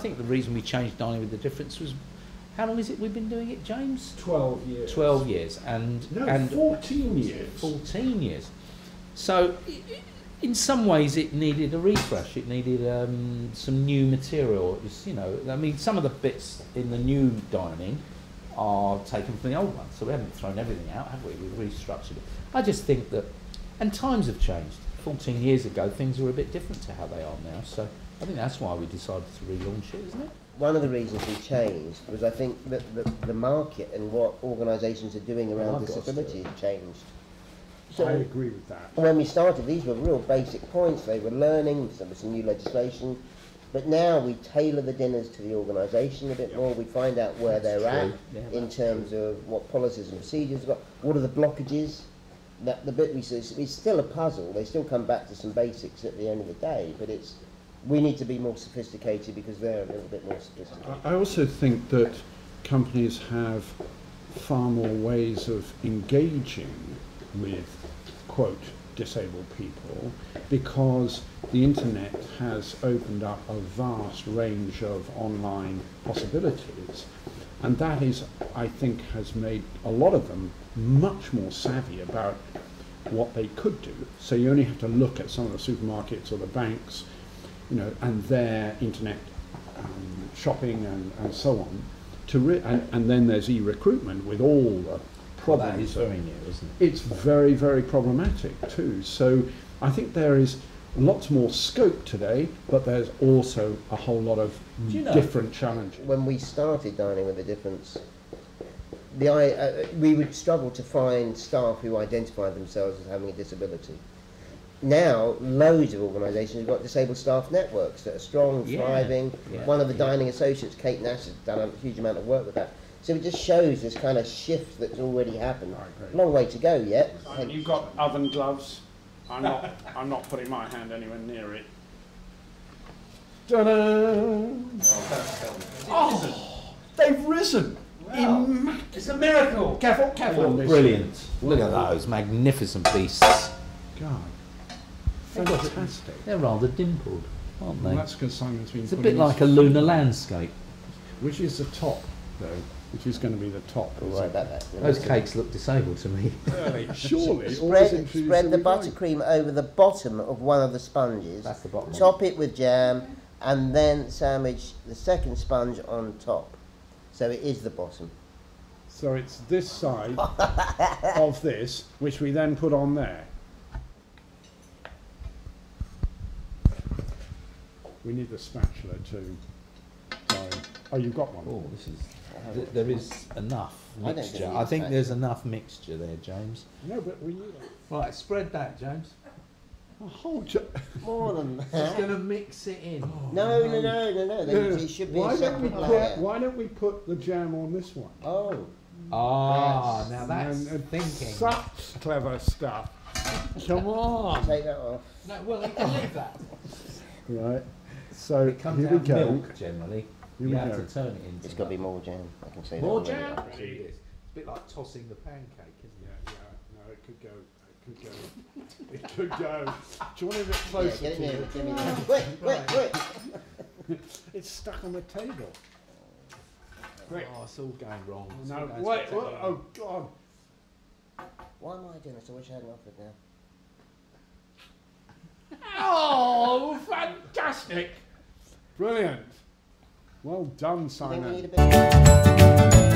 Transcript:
think the reason we changed Dining with the Difference was, how long is it we've been doing it, James? 12 years. 12 years. And 14 years. 14 years. So, in some ways, it needed a refresh. It needed some new material. It was, you know, I mean, some of the bits in the new Dining are taken from the old one, so we haven't thrown everything out, have we? We've restructured it. I just think that, and times have changed. 14 years ago, things were a bit different to how they are now, so I think that's why we decided to relaunch it, isn't it? One of the reasons we changed was I think that the market and what organisations are doing around disability has changed. So I agree with that. When we started, these were real basic points. They were learning, there was some new legislation, but now we tailor the dinners to the organisation a bit more. We find out where they're at in terms of what policies and procedures they've got, what are the blockages. That the bit we see, it's still a puzzle. They still come back to some basics at the end of the day, but we need to be more sophisticated because they're a little bit more sophisticated. I also think that companies have far more ways of engaging with, quote, disabled people, because the internet has opened up a vast range of online possibilities, and that is, I think, has made a lot of them much more savvy about what they could do. So you only have to look at some of the supermarkets or the banks, you know, and their internet shopping and so on. And then there's e-recruitment with all the problems. That is very new, isn't it? It's very, very problematic too. So I think there is lots more scope today, but there's also a whole lot of different challenges. When we started Dining with a Difference, we would struggle to find staff who identify themselves as having a disability. Now, loads of organisations have got disabled staff networks that are strong, thriving. One of the Dining associates, Kate Nash, has done a huge amount of work with that. So it just shows this kind of shift that's already happened. Long way to go yet. You've got oven gloves. I'm not putting my hand anywhere near it. Ta-da! Oh, they've risen. Wow. It's a miracle. Careful, careful. Brilliant. Look at those magnificent beasts. God, fantastic. They're rather dimpled, aren't they? Well, that's because Simon's been. It's a bit like a lunar landscape. Which is the top, though? Which is going to be the top? Right about that. Those cakes look disabled to me. Really? Surely. Spread the buttercream over the bottom of one of the sponges. That's the bottom. Top it with jam, and then sandwich the second sponge on top. So it is the bottom. So it's this side of this, which we then put on there. We need the spatula too. So, oh, you've got one. Oh, this is. There is enough mixture. I think there's enough mixture there, James. No, but we need it. Right, spread that, James. A whole more than that. Just going to mix it in. Oh, no. It should be a separate layer. Why don't we put the jam on this one? Oh. Ah, now that's thinking. Such clever stuff. Come on. Take that off. No, well, you can leave that. Right. So it comes here out we go. milk generally. Here you we have go. to turn it into. It's got to be more jam. I can say more that. Jam. It's a bit like tossing the pancake, isn't it? Yeah. No, it could go. It could go. It could go. Do you want it a bit closer? Yeah, get it near. Wait. It's stuck on the table. Quick. Oh, it's all going wrong. No, wait. Oh, God. Why am I doing this? I wish I hadn't offered now. Oh, fantastic. Brilliant. Well done, Simon. You think we need a bit